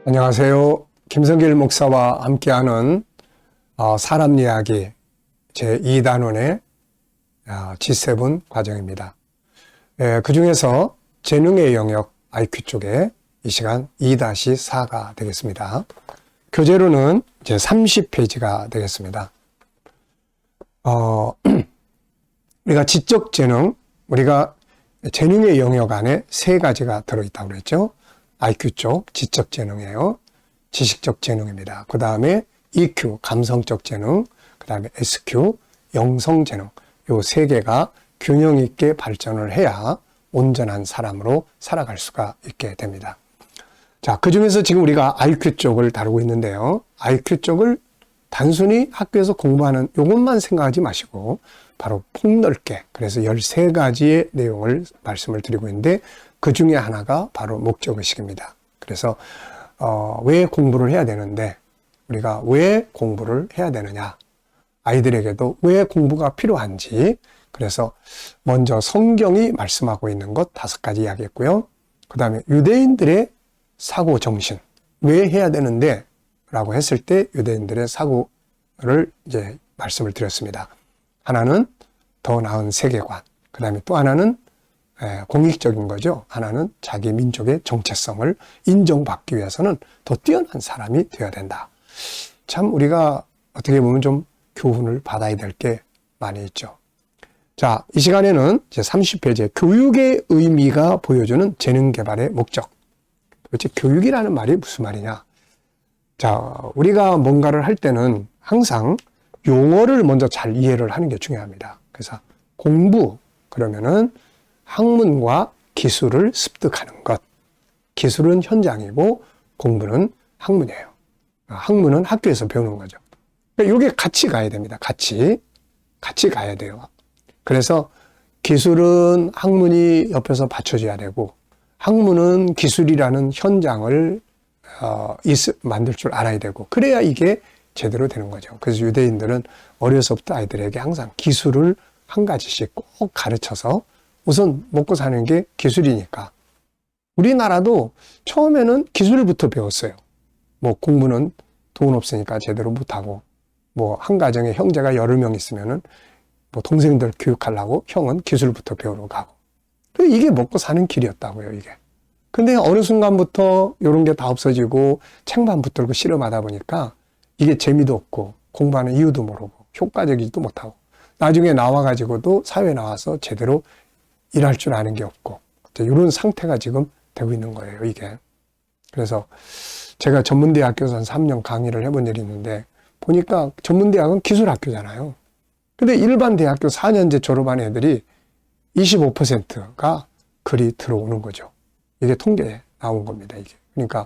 안녕하세요. 김성길 목사와 함께하는 사람 이야기 제2단원의 G7 과정입니다. 그 중에서 재능의 영역 IQ 쪽에 이 시간 2-4가 되겠습니다. 교재로는 이제 30페이지가 되겠습니다. 우리가 지적 재능, 우리가 재능의 영역 안에 세 가지가 들어있다고 그랬죠. IQ 쪽 지적 재능이에요. 지식적 재능입니다. 그 다음에 EQ 감성적 재능, 그 다음에 SQ 영성 재능, 요 세 개가 균형 있게 발전을 해야 온전한 사람으로 살아갈 수가 있게 됩니다. 자, 그 중에서 지금 우리가 IQ 쪽을 다루고 있는데요. IQ 쪽을 단순히 학교에서 공부하는 요것만 생각하지 마시고 바로 폭넓게, 그래서 13가지의 내용을 말씀을 드리고 있는데 그 중에 하나가 바로 목적의식입니다. 그래서 왜 공부를 해야 되는데, 우리가 왜 공부를 해야 되느냐, 아이들에게도 왜 공부가 필요한지, 그래서 먼저 성경이 말씀하고 있는 것 5가지 이야기했고요. 그 다음에 유대인들의 사고 정신, 왜 해야 되는데 라고 했을 때 유대인들의 사고를 이제 말씀을 드렸습니다. 하나는 더 나은 세계관, 그 다음에 또 하나는 공익적인 거죠. 하나는 자기 민족의 정체성을 인정받기 위해서는 더 뛰어난 사람이 되어야 된다. 참 우리가 어떻게 보면 좀 교훈을 받아야 될 게 많이 있죠. 자, 이 시간에는 이제 30페이지에 교육의 의미가 보여주는 재능 개발의 목적. 도대체 교육이라는 말이 무슨 말이냐? 자, 우리가 뭔가를 할 때는 항상 용어를 먼저 잘 이해를 하는 게 중요합니다. 그래서 공부, 그러면은 학문과 기술을 습득하는 것. 기술은 현장이고 공부는 학문이에요. 학문은 학교에서 배우는 거죠. 그러니까 이게 같이 가야 됩니다. 같이 가야 돼요. 그래서 기술은 학문이 옆에서 받쳐줘야 되고, 학문은 기술이라는 현장을 만들 줄 알아야 되고, 그래야 이게 제대로 되는 거죠. 그래서 유대인들은 어려서부터 아이들에게 항상 기술을 한 가지씩 꼭 가르쳐서, 우선 먹고 사는 게 기술이니까. 우리나라도 처음에는 기술부터 배웠어요. 뭐 공부는 돈 없으니까 제대로 못하고, 뭐 한 가정에 형제가 여러 명 있으면은 뭐 동생들 교육하려고 형은 기술부터 배우러 가고. 이게 먹고 사는 길이었다고요, 이게. 근데 어느 순간부터 이런 게 다 없어지고 책만 붙들고 실험하다 보니까 이게 재미도 없고 공부하는 이유도 모르고 효과적이지도 못하고 나중에 나와가지고도 사회에 나와서 제대로 일할 줄 아는 게 없고 이런 상태가 지금 되고 있는 거예요, 이게. 그래서 제가 전문대학교에서 한 3년 강의를 해본 일이 있는데 보니까 전문대학은 기술학교잖아요. 근데 일반 대학교 4년제 졸업한 애들이 25%가 글이 들어오는 거죠. 이게 통계에 나온 겁니다, 이게. 그러니까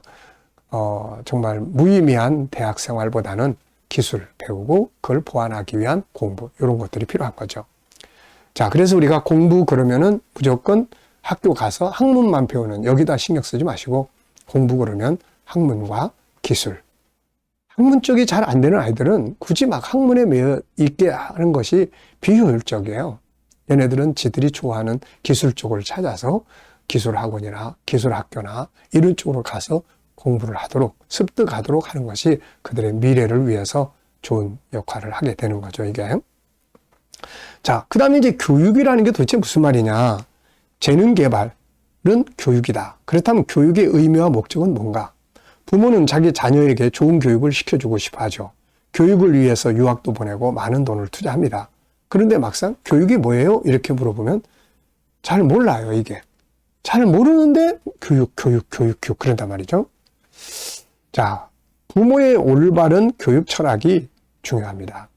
정말 무의미한 대학 생활보다는 기술 배우고 그걸 보완하기 위한 공부, 이런 것들이 필요한 거죠. 자, 그래서 우리가 공부 그러면은 무조건 학교 가서 학문만 배우는, 여기다 신경 쓰지 마시고 공부 그러면 학문과 기술. 학문 쪽이 잘 안 되는 아이들은 굳이 막 학문에 매여 있게 하는 것이 비효율적이에요. 얘네들은 지들이 좋아하는 기술 쪽을 찾아서 기술학원이나 기술학교나 이런 쪽으로 가서 공부를 하도록, 습득하도록 하는 것이 그들의 미래를 위해서 좋은 역할을 하게 되는 거죠, 이게. 자, 그 다음에 이제 교육이라는 게 도대체 무슨 말이냐. 재능 개발은 교육이다. 그렇다면 교육의 의미와 목적은 뭔가? 부모는 자기 자녀에게 좋은 교육을 시켜주고 싶어 하죠. 교육을 위해서 유학도 보내고 많은 돈을 투자합니다. 그런데 막상 교육이 뭐예요? 이렇게 물어보면 잘 몰라요, 이게. 잘 모르는데 교육 그런단 말이죠. 자, 부모의 올바른 교육 철학이 중요합니다.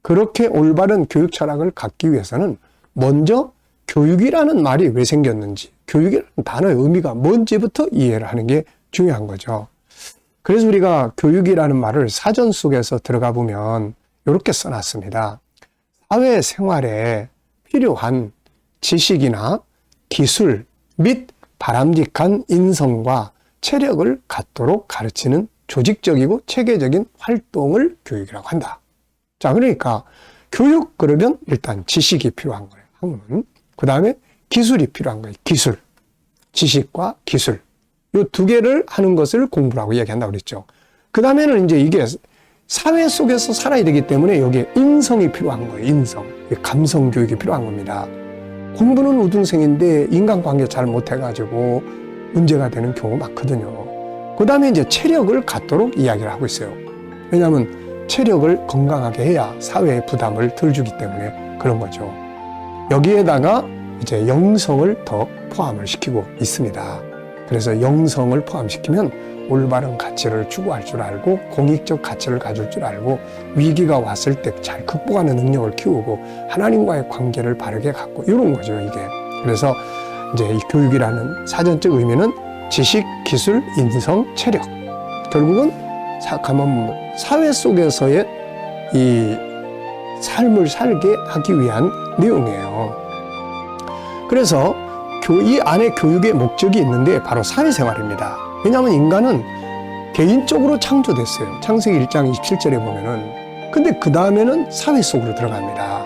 그렇게 올바른 교육 철학을 갖기 위해서는 먼저 교육이라는 말이 왜 생겼는지, 교육이라는 단어의 의미가 뭔지부터 이해를 하는 게 중요한 거죠. 그래서 우리가 교육이라는 말을 사전 속에서 들어가 보면 이렇게 써놨습니다. 사회생활에 필요한 지식이나 기술 및 바람직한 인성과 체력을 갖도록 가르치는 조직적이고 체계적인 활동을 교육이라고 한다. 자, 그러니까 교육 그러면 일단 지식이 필요한 거예요, 학문. 그 다음에 기술이 필요한 거예요, 기술. 지식과 기술. 요 두 개를 하는 것을 공부라고 이야기한다고 그랬죠. 그 다음에는 이제 이게 사회 속에서 살아야 되기 때문에 여기에 인성이 필요한 거예요. 인성. 감성 교육이 필요한 겁니다. 공부는 우등생인데 인간관계 잘 못해가지고 문제가 되는 경우가 많거든요. 그 다음에 이제 체력을 갖도록 이야기를 하고 있어요. 왜냐하면 체력을 건강하게 해야 사회의 부담을 덜 주기 때문에 그런 거죠. 여기에다가 이제 영성을 더 포함을 시키고 있습니다. 그래서 영성을 포함시키면 올바른 가치를 추구할 줄 알고 공익적 가치를 가질 줄 알고 위기가 왔을 때 잘 극복하는 능력을 키우고 하나님과의 관계를 바르게 갖고 이런 거죠, 이게. 그래서 이제 이 교육이라는 사전적 의미는 지식, 기술, 인성, 체력. 결국은 가면 사회 속에서의 이 삶을 살게 하기 위한 내용이에요. 그래서 이 안에 교육의 목적이 있는데 바로 사회생활입니다. 왜냐하면 인간은 개인적으로 창조됐어요. 창세기 1장 27절에 보면은. 근데 그 다음에는 사회 속으로 들어갑니다.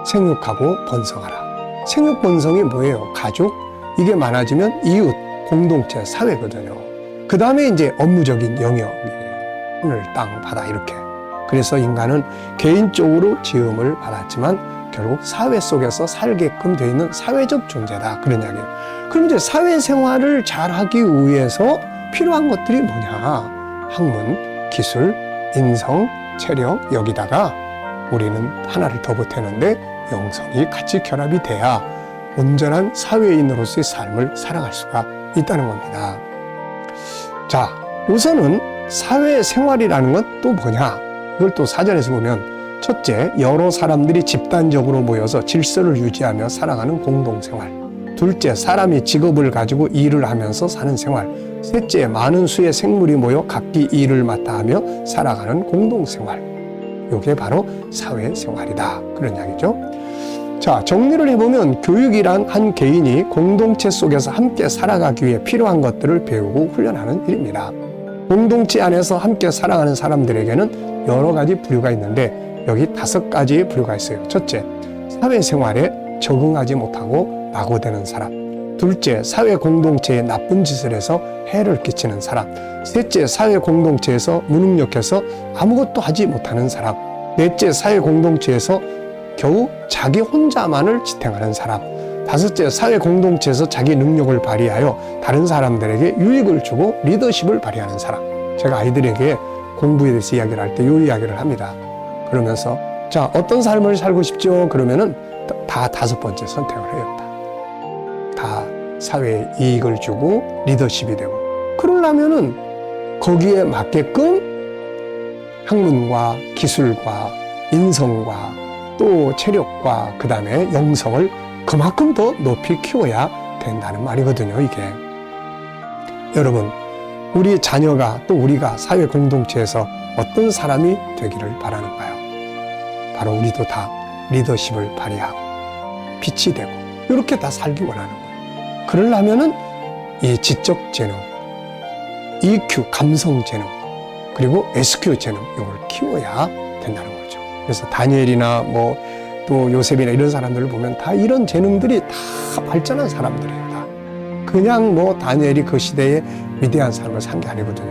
생육하고 번성하라. 생육 번성이 뭐예요? 가족, 이게 많아지면 이웃, 공동체, 사회거든요. 그 다음에 이제 업무적인 영역, 하늘, 땅, 바다 이렇게. 그래서 인간은 개인적으로 지음을 받았지만 결국 사회 속에서 살게끔 되어 있는 사회적 존재다. 그런 이야기예요. 그럼 이제 사회생활을 잘하기 위해서 필요한 것들이 뭐냐? 학문, 기술, 인성, 체력, 여기다가 우리는 하나를 더 보태는데 영성이 같이 결합이 돼야 온전한 사회인으로서의 삶을 살아갈 수가 있다는 겁니다. 자, 우선은 사회생활이라는 건 또 뭐냐? 이걸 또 사전에서 보면 첫째, 여러 사람들이 집단적으로 모여서 질서를 유지하며 살아가는 공동생활. 둘째, 사람이 직업을 가지고 일을 하면서 사는 생활. 셋째, 많은 수의 생물이 모여 각기 일을 맡아 하며 살아가는 공동생활. 이게 바로 사회생활이다. 그런 이야기죠. 자, 정리를 해보면 교육이란 한 개인이 공동체 속에서 함께 살아가기 위해 필요한 것들을 배우고 훈련하는 일입니다. 공동체 안에서 함께 살아가는 사람들에게는 여러 가지 부류가 있는데 여기 5가지의 부류가 있어요. 첫째, 사회생활에 적응하지 못하고 낙오되는 사람. 둘째, 사회 공동체에 나쁜 짓을 해서 해를 끼치는 사람. 셋째, 사회 공동체에서 무능력해서 아무것도 하지 못하는 사람. 넷째, 사회 공동체에서 겨우 자기 혼자만을 지탱하는 사람. 다섯째, 사회 공동체에서 자기 능력을 발휘하여 다른 사람들에게 유익을 주고 리더십을 발휘하는 사람. 제가 아이들에게 공부에 대해서 이야기를 할 때 이 이야기를 합니다. 그러면서 자, 어떤 삶을 살고 싶죠? 그러면은 다 5번째 선택을 해요. 다 사회에 이익을 주고 리더십이 되고. 그러려면은 거기에 맞게끔 학문과 기술과 인성과 또 체력과 그 다음에 영성을 그만큼 더 높이 키워야 된다는 말이거든요, 이게. 여러분, 우리 자녀가 또 우리가 사회 공동체에서 어떤 사람이 되기를 바라는가요? 바로 우리도 다 리더십을 발휘하고 빛이 되고 이렇게 다 살기 원하는 거예요. 그러려면은 이 지적 재능, EQ, 감성 재능, 그리고 SQ 재능 이걸 키워야 된다는 거죠. 그래서 다니엘이나 뭐 또 요셉이나 이런 사람들을 보면 다 이런 재능들이 다 발전한 사람들이에요. 다. 그냥 뭐 다니엘이 그 시대에 위대한 삶을 산 게 아니거든요.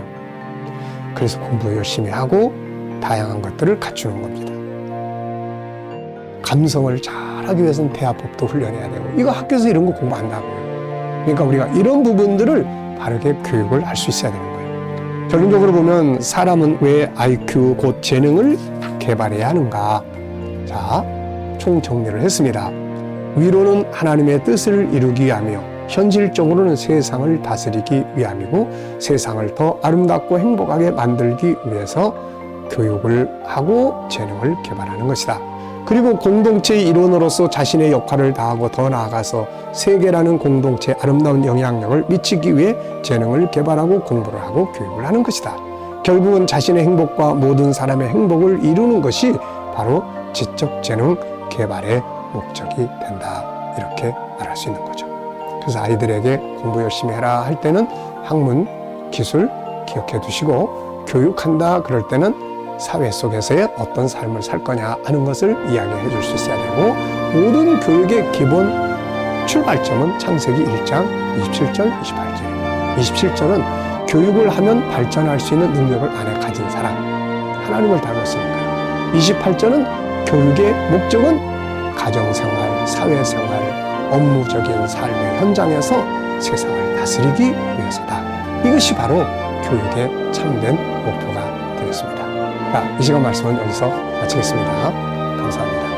그래서 공부 열심히 하고 다양한 것들을 갖추는 겁니다. 감성을 잘하기 위해서는 대화법도 훈련해야 되고, 이거 학교에서 이런 거 공부한다고요. 그러니까 우리가 이런 부분들을 바르게 교육을 할 수 있어야 되는 거예요. 결론적으로 보면 사람은 왜 IQ, 곧 재능을 개발해야 하는가? 자, 총 정리를 했습니다. 위로는 하나님의 뜻을 이루기 위하며 현실적으로는 세상을 다스리기 위함이고, 세상을 더 아름답고 행복하게 만들기 위해서 교육을 하고 재능을 개발하는 것이다. 그리고 공동체의 일원으로서 자신의 역할을 다하고 더 나아가서 세계라는 공동체에 아름다운 영향력을 미치기 위해 재능을 개발하고 공부를 하고 교육을 하는 것이다. 결국은 자신의 행복과 모든 사람의 행복을 이루는 것이 바로 지적 재능 개발의 목적이 된다. 이렇게 말할 수 있는 거죠. 그래서 아이들에게 공부 열심히 해라 할 때는 학문, 기술 기억해 두시고, 교육한다 그럴 때는 사회 속에서의 어떤 삶을 살 거냐 하는 것을 이야기해 줄 수 있어야 되고, 모든 교육의 기본 출발점은 창세기 1장 27절, 28절. 27절은 교육을 하면 발전할 수 있는 능력을 안에 가진 사람, 하나님을 닮았으니까요. 28절은 교육의 목적은 가정생활, 사회생활, 업무적인 삶의 현장에서 세상을 다스리기 위해서다. 이것이 바로 교육의 참된 목표가 되겠습니다. 자, 이 시간 말씀은 여기서 마치겠습니다. 감사합니다.